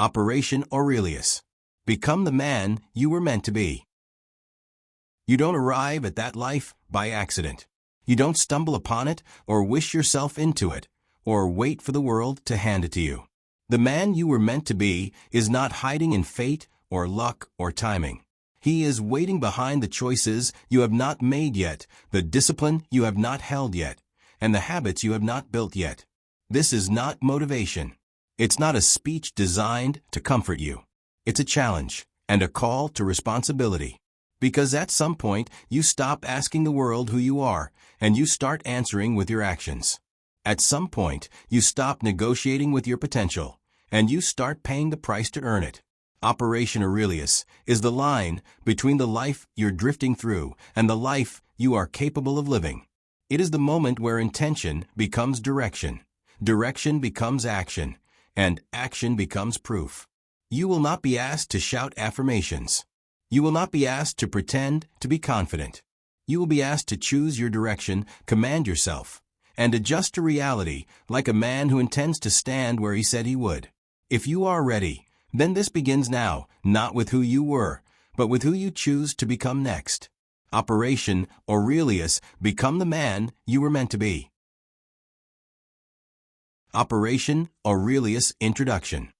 Operation Aurelius. Become the man you were meant to be. You don't arrive at that life by accident. You don't stumble upon it or wish yourself into it or wait for the world to hand it to you. The man you were meant to be is not hiding in fate or luck or timing. He is waiting behind the choices you have not made yet, the discipline you have not held yet, and the habits you have not built yet. This is not motivation. It's not a speech designed to comfort you. It's a challenge and a call to responsibility. Because at some point, you stop asking the world who you are, and you start answering with your actions. At some point, you stop negotiating with your potential, and you start paying the price to earn it. Operation Aurelius is the line between the life you're drifting through and the life you are capable of living. It is the moment where intention becomes direction, direction becomes action, and action becomes proof. You will not be asked to shout affirmations. You will not be asked to pretend to be confident. You will be asked to choose your direction, command yourself, and adjust to reality like a man who intends to stand where he said he would. If you are ready, then this begins now, not with who you were, but with who you choose to become next. Operation Aurelius. Become the man you were meant to be. Operation Aurelius Introduction.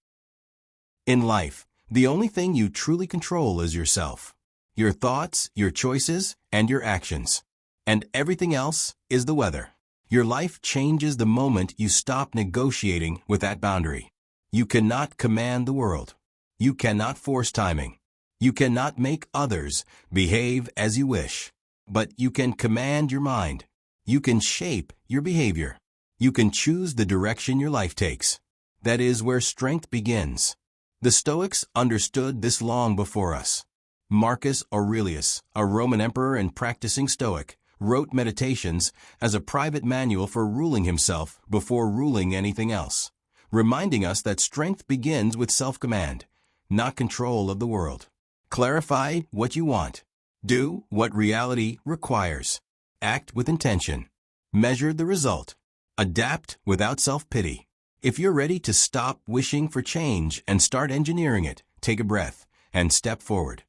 In life, the only thing you truly control is yourself, your thoughts, your choices, and your actions. And everything else is the weather. Your life changes the moment you stop negotiating with that boundary. You cannot command the world. You cannot force timing. You cannot make others behave as you wish. But you can command your mind. You can shape your behavior. You can choose the direction your life takes. That is where strength begins. The Stoics understood this long before us. Marcus Aurelius, a Roman emperor and practicing Stoic, wrote Meditations as a private manual for ruling himself before ruling anything else, reminding us that strength begins with self-command, not control of the world. Clarify what you want. Do what reality requires. Act with intention. Measure the result. Adapt without self-pity. If you're ready to stop wishing for change and start engineering it, take a breath and step forward.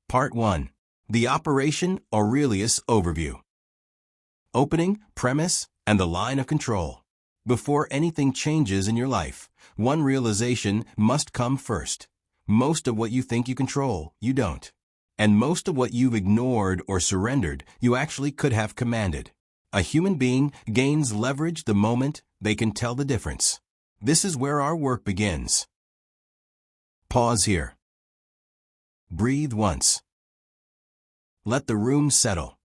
Part 1. The Operation Aurelius Overview. Opening, premise, and the line of control. Before anything changes in your life, one realization must come first. Most of what you think you control, you don't. And most of what you've ignored or surrendered, you actually could have commanded. A human being gains leverage the moment they can tell the difference. This is where our work begins. Pause here. Breathe once. Let the room settle.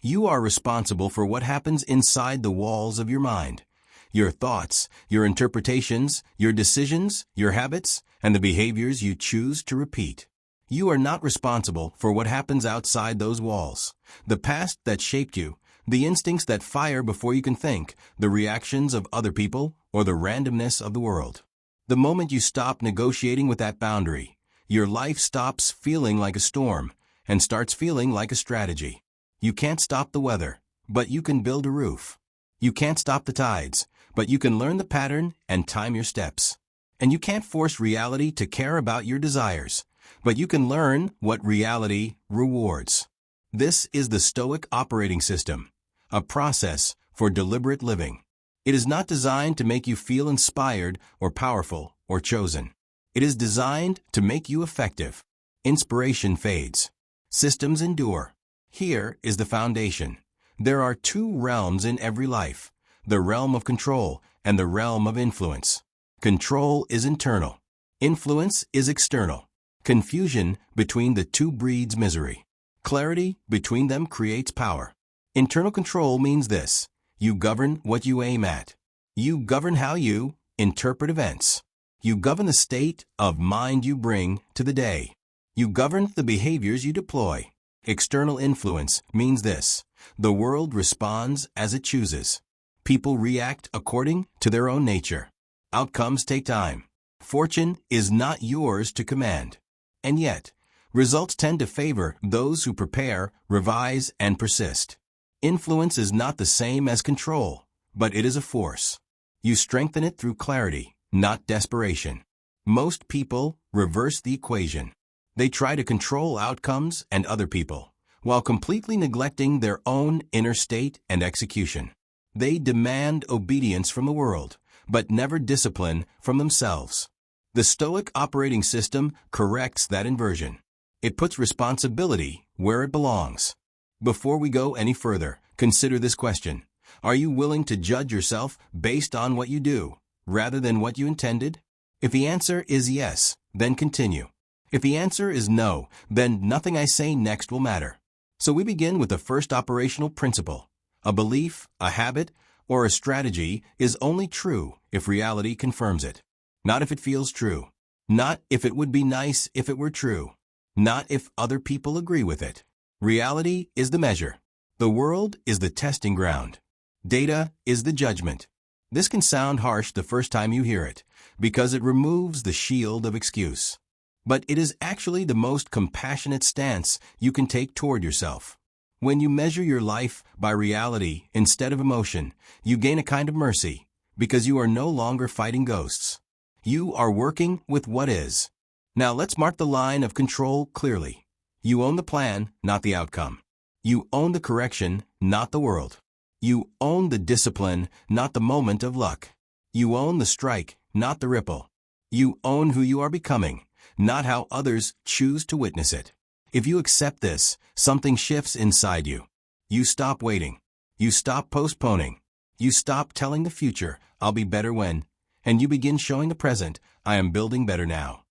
You are responsible for what happens inside the walls of your mind. Your thoughts, your interpretations, your decisions, your habits, and the behaviors you choose to repeat. You are not responsible for what happens outside those walls. The past that shaped you, the instincts that fire before you can think, the reactions of other people, or the randomness of the world. The moment you stop negotiating with that boundary, your life stops feeling like a storm and starts feeling like a strategy. You can't stop the weather, but you can build a roof. You can't stop the tides, but you can learn the pattern and time your steps. And you can't force reality to care about your desires, but you can learn what reality rewards. This is the Stoic operating system, a process for deliberate living. It is not designed to make you feel inspired or powerful or chosen. It is designed to make you effective. Inspiration fades. Systems endure. Here is the foundation. There are two realms in every life, the realm of control and the realm of influence. Control is internal. Influence is external. Confusion between the two breeds misery. Clarity between them creates power. Internal control means this: you govern what you aim at. You govern how you interpret events. You govern the state of mind you bring to the day. You govern the behaviors you deploy. External influence means this: the world responds as it chooses. People react according to their own nature. Outcomes take time. Fortune is not yours to command. And yet, results tend to favor those who prepare, revise, and persist. Influence is not the same as control, but it is a force. You strengthen it through clarity, not desperation. Most people reverse the equation. They try to control outcomes and other people, while completely neglecting their own inner state and execution. They demand obedience from the world, but never discipline from themselves. The Stoic operating system corrects that inversion. It puts responsibility where it belongs. Before we go any further, consider this question. Are you willing to judge yourself based on what you do, rather than what you intended? If the answer is yes, then continue. If the answer is no, then nothing I say next will matter. So we begin with the first operational principle. A belief, a habit, or a strategy is only true if reality confirms it. Not if it feels true. Not if it would be nice if it were true. Not if other people agree with it. Reality is the measure. The world is the testing ground. Data is the judgment. This can sound harsh the first time you hear it, because it removes the shield of excuse. But it is actually the most compassionate stance you can take toward yourself. When you measure your life by reality instead of emotion, you gain a kind of mercy, because you are no longer fighting ghosts. You are working with what is. Now let's mark the line of control clearly. You own the plan, not the outcome. You own the correction, not the world. You own the discipline, not the moment of luck. You own the strike, not the ripple. You own who you are becoming, not how others choose to witness it. If you accept this, something shifts inside you. You stop waiting. You stop postponing. You stop telling the future, I'll be better when, and you begin showing the present, I am building better now.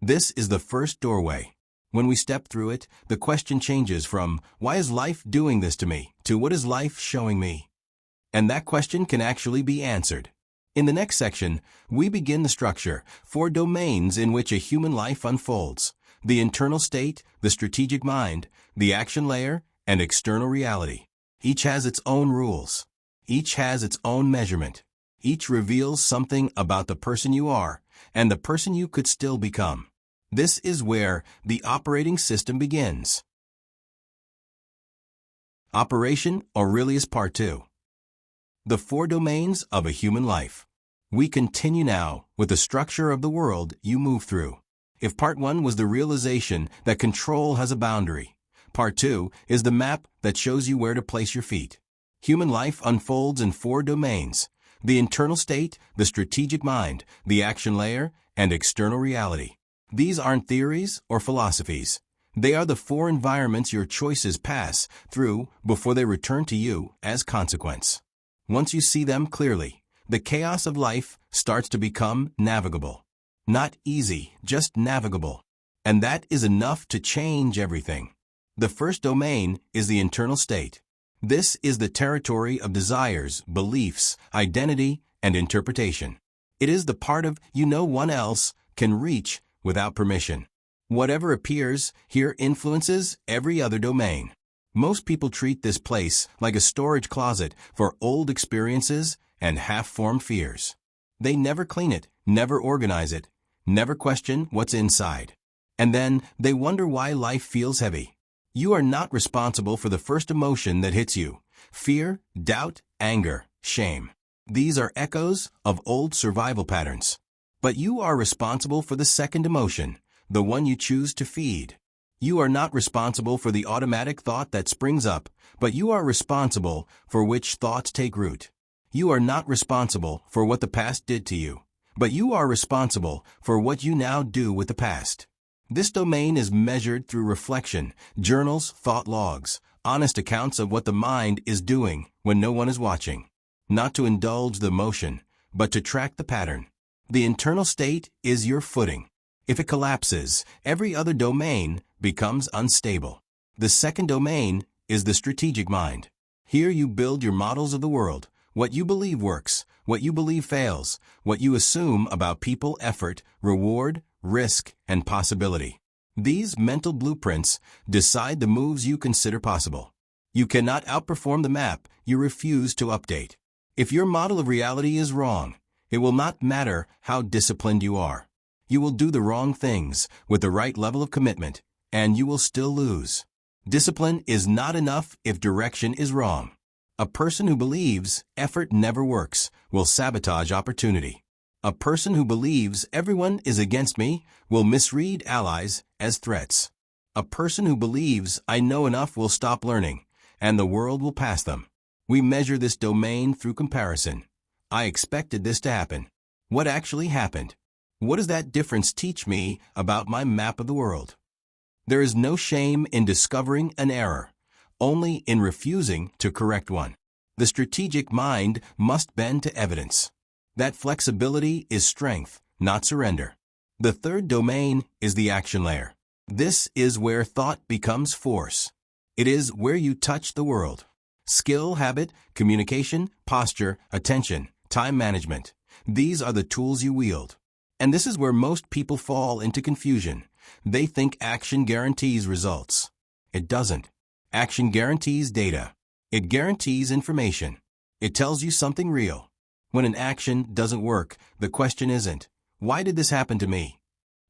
This is the first doorway. When we step through it, the question changes from, why is life doing this to me, to what is life showing me? And that question can actually be answered. In the next section, we begin the structure, 4 domains in which a human life unfolds: the internal state, the strategic mind, the action layer, and external reality. Each has its own rules. Each has its own measurement. Each reveals something about the person you are and the person you could still become. This is where the operating system begins. Operation Aurelius Part 2. The 4 domains of a human life. We continue now with the structure of the world you move through. If Part 1 was the realization that control has a boundary, Part 2 is the map that shows you where to place your feet. Human life unfolds in 4 domains: the internal state, the strategic mind, the action layer, and external reality. These aren't theories or philosophies. They are the 4 environments your choices pass through before they return to you as consequence. Once you see them clearly, the chaos of life starts to become navigable. Not easy, just navigable. And that is enough to change everything. The first domain is the internal state. This is the territory of desires, beliefs, identity, and interpretation. It is the part of you no one else can reach without permission. Whatever appears here influences every other domain. Most people treat this place like a storage closet for old experiences and half-formed fears. They never clean it, never organize it, never question what's inside. And then they wonder why life feels heavy. You are not responsible for the first emotion that hits you: fear, doubt, anger, shame. These are echoes of old survival patterns. But you are responsible for the second emotion, the one you choose to feed. You are not responsible for the automatic thought that springs up, but you are responsible for which thoughts take root. You are not responsible for what the past did to you, but you are responsible for what you now do with the past. This domain is measured through reflection, journals, thought logs, honest accounts of what the mind is doing when no one is watching. Not to indulge the emotion, but to track the pattern. The internal state is your footing. If it collapses, every other domain becomes unstable. The second domain is the strategic mind. Here you build your models of the world, what you believe works, what you believe fails, what you assume about people, effort, reward, risk, and possibility. These mental blueprints decide the moves you consider possible. You cannot outperform the map you refuse to update. If your model of reality is wrong, it will not matter how disciplined you are. You will do the wrong things with the right level of commitment, and you will still lose. Discipline is not enough if direction is wrong. A person who believes effort never works will sabotage opportunity. A person who believes everyone is against me will misread allies as threats. A person who believes I know enough will stop learning, and the world will pass them. We measure this domain through comparison. I expected this to happen. What actually happened? What does that difference teach me about my map of the world? There is no shame in discovering an error, only in refusing to correct one. The strategic mind must bend to evidence. That flexibility is strength, not surrender. The third domain is the action layer. This is where thought becomes force. It is where you touch the world. Skill, habit, communication, posture, attention, time management. These are the tools you wield. And this is where most people fall into confusion. They think action guarantees results. It doesn't. Action guarantees data. It guarantees information. It tells you something real. When an action doesn't work, the question isn't, why did this happen to me?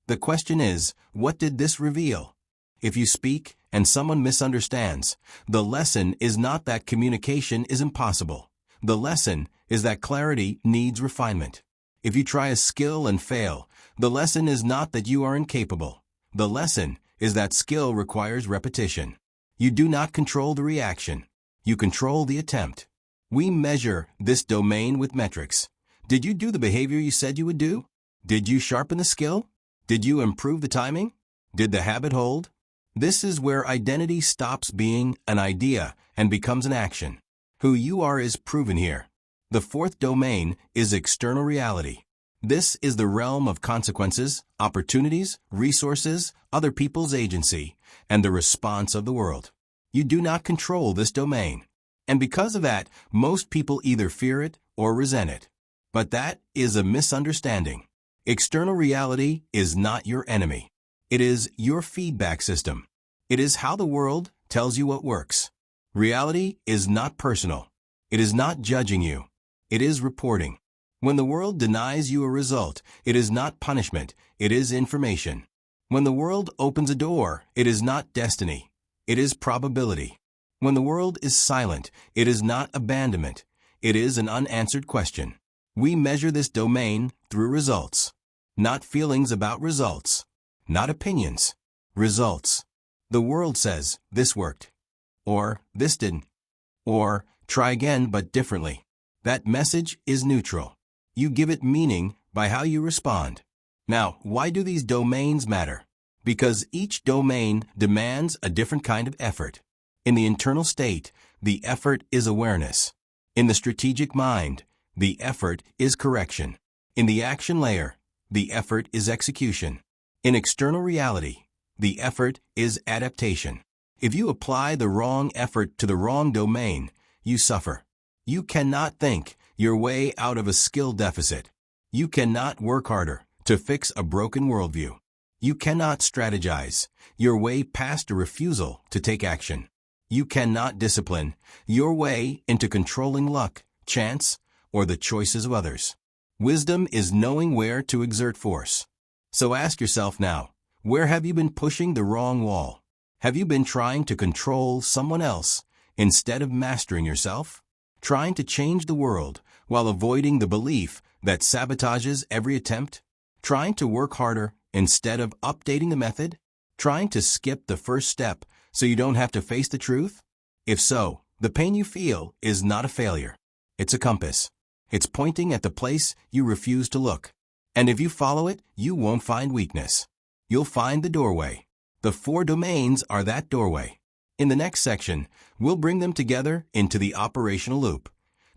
The question is, what did this reveal? If you speak and someone misunderstands, the lesson is not that communication is impossible. The lesson is that clarity needs refinement. If you try a skill and fail, the lesson is not that you are incapable. The lesson is that skill requires repetition. You do not control the reaction. You control the attempt. We measure this domain with metrics. Did you do the behavior you said you would do? Did you sharpen the skill? Did you improve the timing? Did the habit hold? This is where identity stops being an idea and becomes an action. Who you are is proven here. The fourth domain is external reality. This is the realm of consequences, opportunities, resources, other people's agency, and the response of the world. You do not control this domain. And because of that, most people either fear it or resent it. But that is a misunderstanding. External reality is not your enemy. It is your feedback system. It is how the world tells you what works. Reality is not personal. It is not judging you. It is reporting. When the world denies you a result, it is not punishment. It is information. When the world opens a door, it is not destiny. It is probability. When the world is silent, it is not abandonment. It is an unanswered question. We measure this domain through results. Not feelings about results. Not opinions. Results. The world says, this worked. Or, this didn't. Or, try again but differently. That message is neutral. You give it meaning by how you respond. Now, why do these domains matter? Because each domain demands a different kind of effort. In the internal state, the effort is awareness. In the strategic mind, the effort is correction. In the action layer, the effort is execution. In external reality, the effort is adaptation. If you apply the wrong effort to the wrong domain, you suffer. You cannot think your way out of a skill deficit. You cannot work harder to fix a broken worldview. You cannot strategize your way past a refusal to take action. You cannot discipline your way into controlling luck, chance, or the choices of others. Wisdom is knowing where to exert force. So ask yourself now, where have you been pushing the wrong wall? Have you been trying to control someone else instead of mastering yourself? Trying to change the world while avoiding the belief that sabotages every attempt? Trying to work harder instead of updating the method? Trying to skip the first step so you don't have to face the truth? If so, the pain you feel is not a failure. It's a compass. It's pointing at the place you refuse to look. And if you follow it, you won't find weakness. You'll find the doorway. The 4 domains are that doorway. In the next section, we'll bring them together into the operational loop.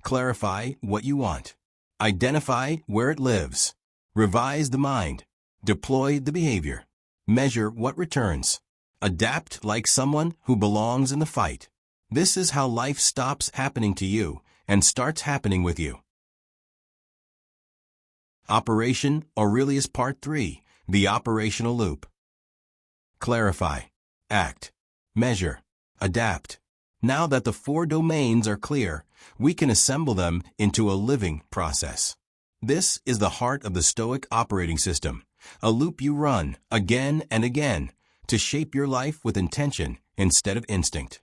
Clarify what you want. Identify where it lives. Revise the mind. Deploy the behavior. Measure what returns. Adapt like someone who belongs in the fight. This is how life stops happening to you and starts happening with you. Operation Aurelius Part 3, the operational loop. Clarify. Act. Measure. Adapt. Now that the 4 domains are clear, we can assemble them into a living process. This is the heart of the Stoic operating system, a loop you run again and again to shape your life with intention instead of instinct.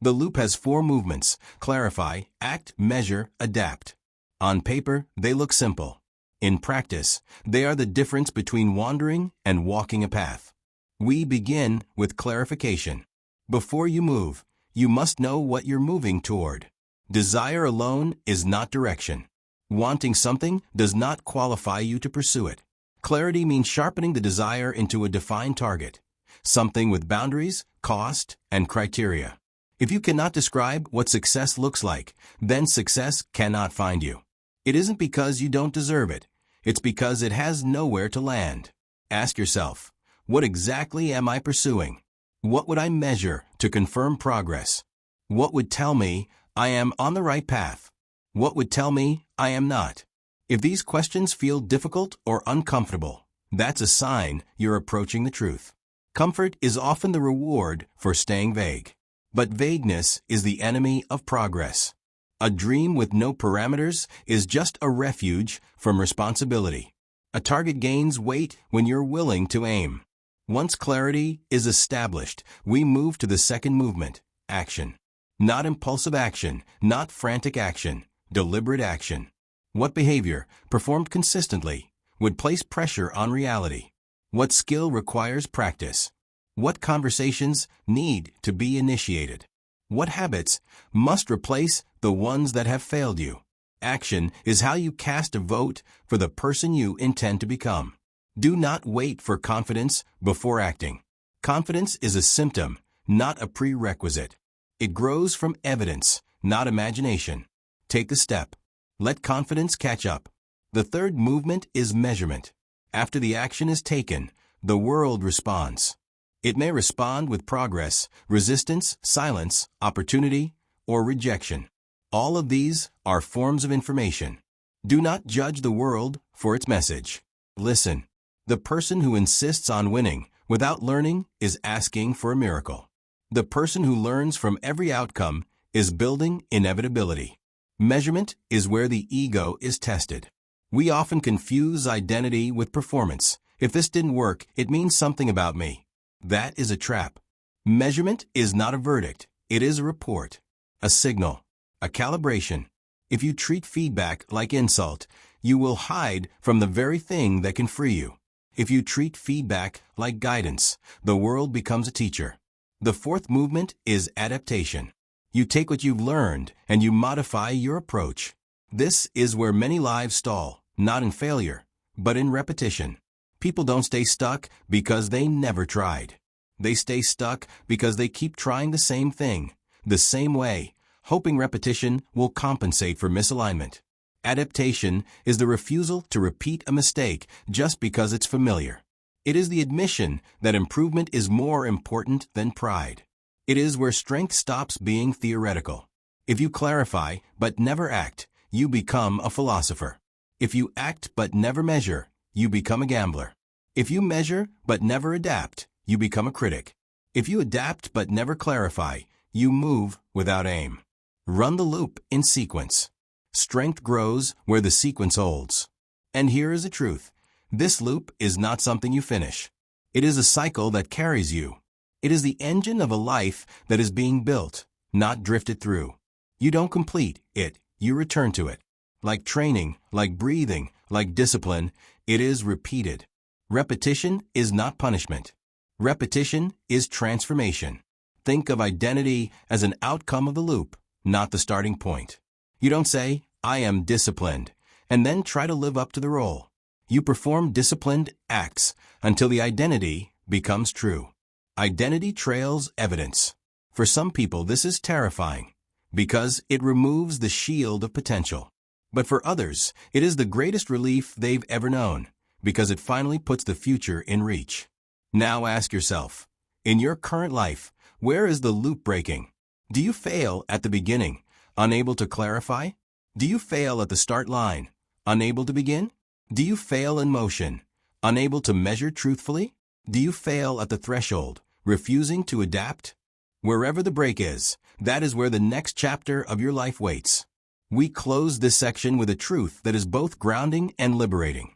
The loop has 4 movements: clarify, act, measure, adapt. On paper, they look simple. In practice, they are the difference between wandering and walking a path. We begin with clarification. Before you move, you must know what you're moving toward. Desire alone is not direction. Wanting something does not qualify you to pursue it. Clarity means sharpening the desire into a defined target, something with boundaries, cost, and criteria. If you cannot describe what success looks like, then success cannot find you. It isn't because you don't deserve it. It's because it has nowhere to land. Ask yourself, what exactly am I pursuing? What would I measure to confirm progress? What would tell me I am on the right path? What would tell me I am not? If these questions feel difficult or uncomfortable, that's a sign you're approaching the truth. Comfort is often the reward for staying vague. But vagueness is the enemy of progress. A dream with no parameters is just a refuge from responsibility. A target gains weight when you're willing to aim. Once clarity is established, we move to the second movement, action. Not impulsive action, not frantic action, deliberate action. What behavior, performed consistently, would place pressure on reality? What skill requires practice? What conversations need to be initiated? What habits must replace the ones that have failed you? Action is how you cast a vote for the person you intend to become. Do not wait for confidence before acting. Confidence is a symptom, not a prerequisite. It grows from evidence, not imagination. Take the step. Let confidence catch up. The third movement is measurement. After the action is taken, the world responds. It may respond with progress, resistance, silence, opportunity, or rejection. All of these are forms of information. Do not judge the world for its message. Listen. The person who insists on winning without learning is asking for a miracle. The person who learns from every outcome is building inevitability. Measurement is where the ego is tested. We often confuse identity with performance. If this didn't work, it means something about me. That is a trap. Measurement is not a verdict. It is a report, a signal, a calibration. If you treat feedback like insult, you will hide from the very thing that can free you. If you treat feedback like guidance, the world becomes a teacher. The fourth movement is adaptation. You take what you've learned and you modify your approach. This is where many lives stall, not in failure, but in repetition. People don't stay stuck because they never tried. They stay stuck because they keep trying the same thing, the same way, hoping repetition will compensate for misalignment. Adaptation is the refusal to repeat a mistake just because it's familiar. It is the admission that improvement is more important than pride. It is where strength stops being theoretical. If you clarify but never act, you become a philosopher. If you act but never measure, you become a gambler. If you measure but never adapt, you become a critic. If you adapt but never clarify, you move without aim. Run the loop in sequence. Strength grows where the sequence holds. And here is the truth. This loop is not something you finish. It is a cycle that carries you. It is the engine of a life that is being built, not drifted through. You don't complete it, you return to it. Like training, like breathing, like discipline, it is repeated. Repetition is not punishment. Repetition is transformation. Think of identity as an outcome of the loop, not the starting point. You don't say, I am disciplined, and then try to live up to the role. You perform disciplined acts until the identity becomes true. Identity trails evidence. For some people, this is terrifying because it removes the shield of potential. But for others, it is the greatest relief they've ever known because it finally puts the future in reach. Now ask yourself, in your current life, where is the loop breaking? Do you fail at the beginning, unable to clarify? Do you fail at the start line, unable to begin? Do you fail in motion, unable to measure truthfully? Do you fail at the threshold, refusing to adapt? Wherever the break is, that is where the next chapter of your life waits. We close this section with a truth that is both grounding and liberating.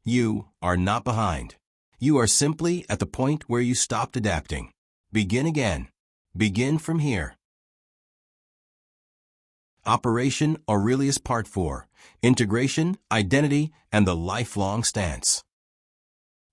You are not behind. You are simply at the point where you stopped adapting. Begin again. Begin from here. Operation Aurelius Part 4, Integration, Identity, and the Lifelong Stance.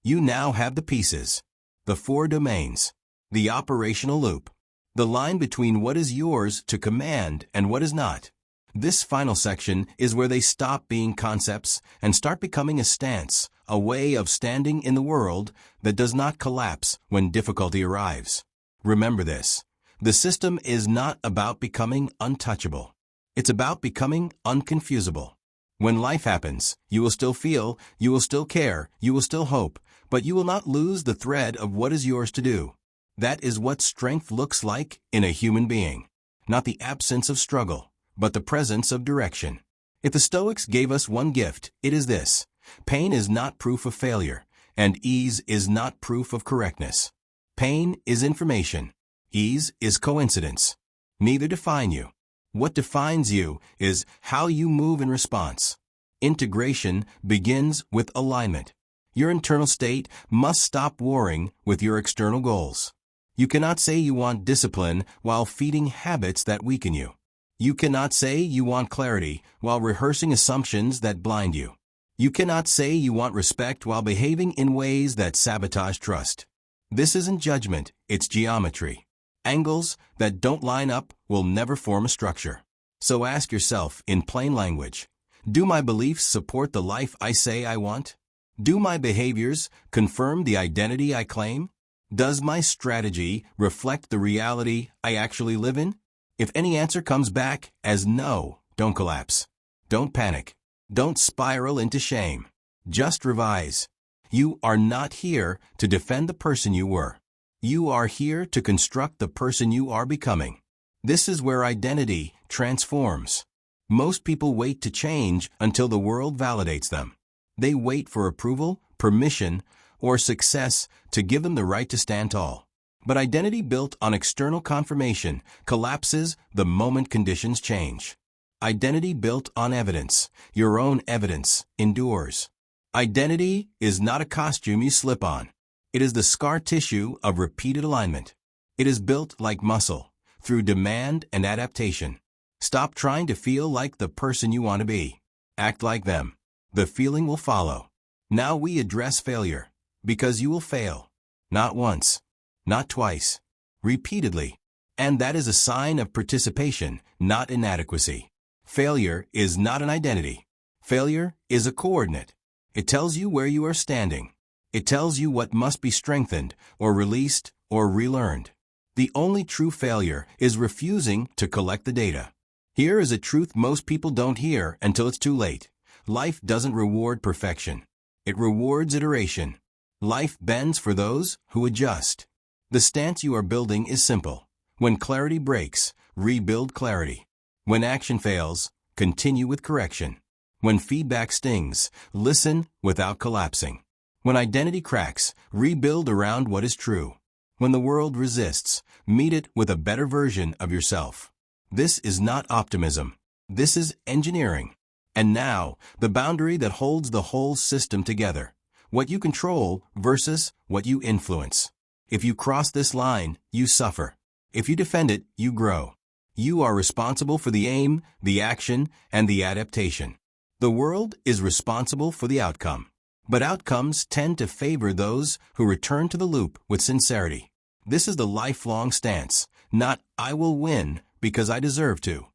You now have the pieces, the 4 domains, the operational loop, the line between what is yours to command and what is not. This final section is where they stop being concepts and start becoming a stance, a way of standing in the world that does not collapse when difficulty arrives. Remember this. The system is not about becoming untouchable. It's about becoming unconfusable. When life happens, you will still feel, you will still care, you will still hope, but you will not lose the thread of what is yours to do. That is what strength looks like in a human being. Not the absence of struggle, but the presence of direction. If the Stoics gave us one gift, it is this. Pain is not proof of failure, and ease is not proof of correctness. Pain is information. Ease is coincidence. Neither define you. What defines you is how you move in response. Integration begins with alignment. Your internal state must stop warring with your external goals. You cannot say you want discipline while feeding habits that weaken you. You cannot say you want clarity while rehearsing assumptions that blind you. You cannot say you want respect while behaving in ways that sabotage trust. This isn't judgment, it's geometry. Angles that don't line up will never form a structure. So ask yourself in plain language, do my beliefs support the life I say I want? Do my behaviors confirm the identity I claim? Does my strategy reflect the reality I actually live in? If any answer comes back as no, don't collapse. Don't panic. Don't spiral into shame. Just revise. You are not here to defend the person you were. You are here to construct the person you are becoming. This is where identity transforms. Most people wait to change until the world validates them. They wait for approval, permission, or success to give them the right to stand tall. But identity built on external confirmation collapses the moment conditions change. Identity built on evidence, your own evidence, endures. Identity is not a costume you slip on. It is the scar tissue of repeated alignment. It is built like muscle, through demand and adaptation. Stop trying to feel like the person you want to be. Act like them. The feeling will follow. Now we address failure, because you will fail. Not once, not twice, repeatedly. And that is a sign of participation, not inadequacy. Failure is not an identity. Failure is a coordinate. It tells you where you are standing. It tells you what must be strengthened, or released, or relearned. The only true failure is refusing to collect the data. Here is a truth most people don't hear until it's too late. Life doesn't reward perfection. It rewards iteration. Life bends for those who adjust. The stance you are building is simple. When clarity breaks, rebuild clarity. When action fails, continue with correction. When feedback stings, listen without collapsing. When identity cracks, rebuild around what is true. When the world resists, meet it with a better version of yourself. This is not optimism. This is engineering. And now, the boundary that holds the whole system together. What you control versus what you influence. If you cross this line, you suffer. If you defend it, you grow. You are responsible for the aim, the action, and the adaptation. The world is responsible for the outcome. But outcomes tend to favor those who return to the loop with sincerity. This is the lifelong stance, not I will win because I deserve to,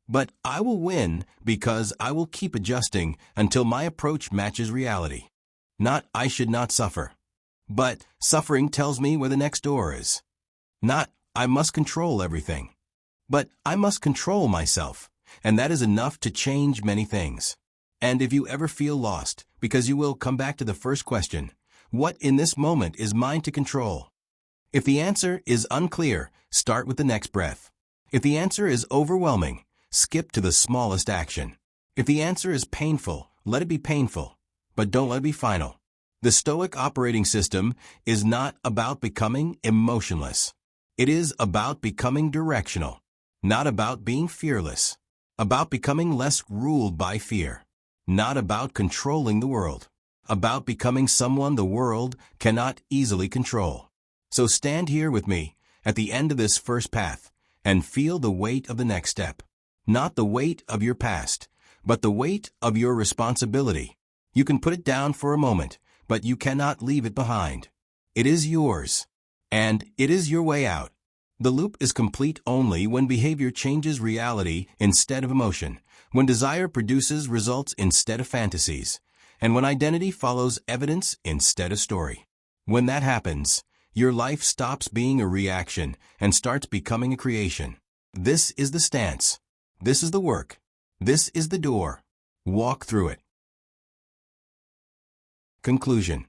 but I will win because I will keep adjusting until my approach matches reality. Not I should not suffer, but suffering tells me where the next door is. Not I must control everything, but I must control myself, and that is enough to change many things. And if you ever feel lost, because you will come back to the first question, what in this moment is mine to control? If the answer is unclear, start with the next breath. If the answer is overwhelming, skip to the smallest action. If the answer is painful, let it be painful, but don't let it be final. The Stoic operating system is not about becoming emotionless. It is about becoming directional, not about being fearless, about becoming less ruled by fear. Not about controlling the world, about becoming someone the world cannot easily control. So stand here with me at the end of this first path and feel the weight of the next step. Not the weight of your past, but the weight of your responsibility. You can put it down for a moment, but you cannot leave it behind. It is yours. And it is your way out. The loop is complete only when behavior changes reality instead of emotion, when desire produces results instead of fantasies, and when identity follows evidence instead of story. When that happens, your life stops being a reaction and starts becoming a creation. This is the stance. This is the work. This is the door. Walk through it. Conclusion.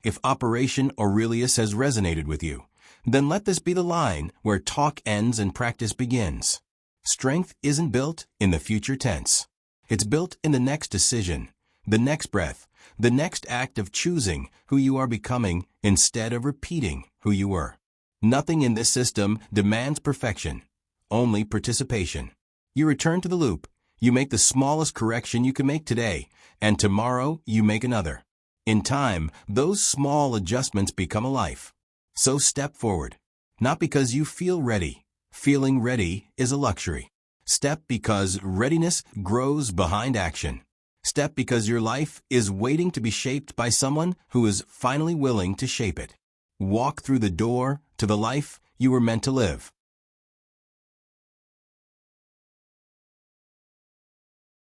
If Operation Aurelius has resonated with you, then let this be the line where talk ends and practice begins. Strength isn't built in the future tense. It's built in the next decision, the next breath, the next act of choosing who you are becoming instead of repeating who you were. Nothing in this system demands perfection, only participation. You return to the loop, you make the smallest correction you can make today, and tomorrow you make another. In time, those small adjustments become a life. So step forward, not because you feel ready. Feeling ready is a luxury. Step because readiness grows behind action. Step because your life is waiting to be shaped by someone who is finally willing to shape it. Walk through the door to the life you were meant to live.